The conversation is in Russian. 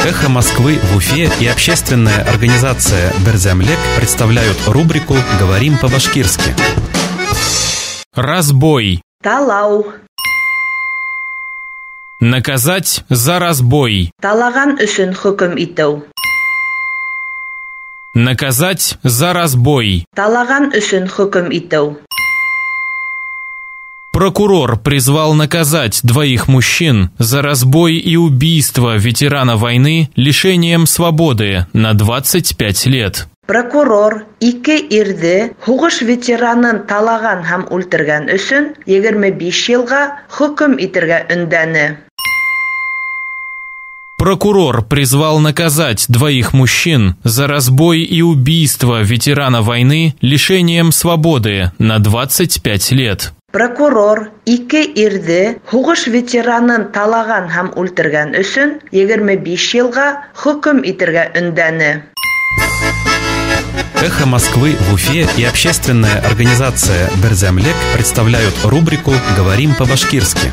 «Эхо Москвы» в Уфе и общественная организация «Берзямлек» представляют рубрику «Говорим по-башкирски». Разбой. Талау. Наказать за разбой. Талаган өсөн хөкем итү. Наказать за разбой. Талаган өсөн хөкем итү. Прокурор призвал наказать 2 мужчин за разбой и убийство ветерана войны лишением свободы на 25 лет. Прокурор 2 ирде хугыш ветеранын талаган һәм үлтергән өсөн 25 елга хөкем итәргә өндәне. Прокурор призвал наказать 2 мужчин за разбой и убийство ветерана войны лишением свободы на 25 лет. Прокурор 2 ирде хугыш ветеранын талаган һәм үлтергән өсөн 25 елга хөкем итәргә өндәне. «Эхо Москвы» в Уфе и общественная организация «Берзямлек» представляют рубрику «Говорим по-башкирски».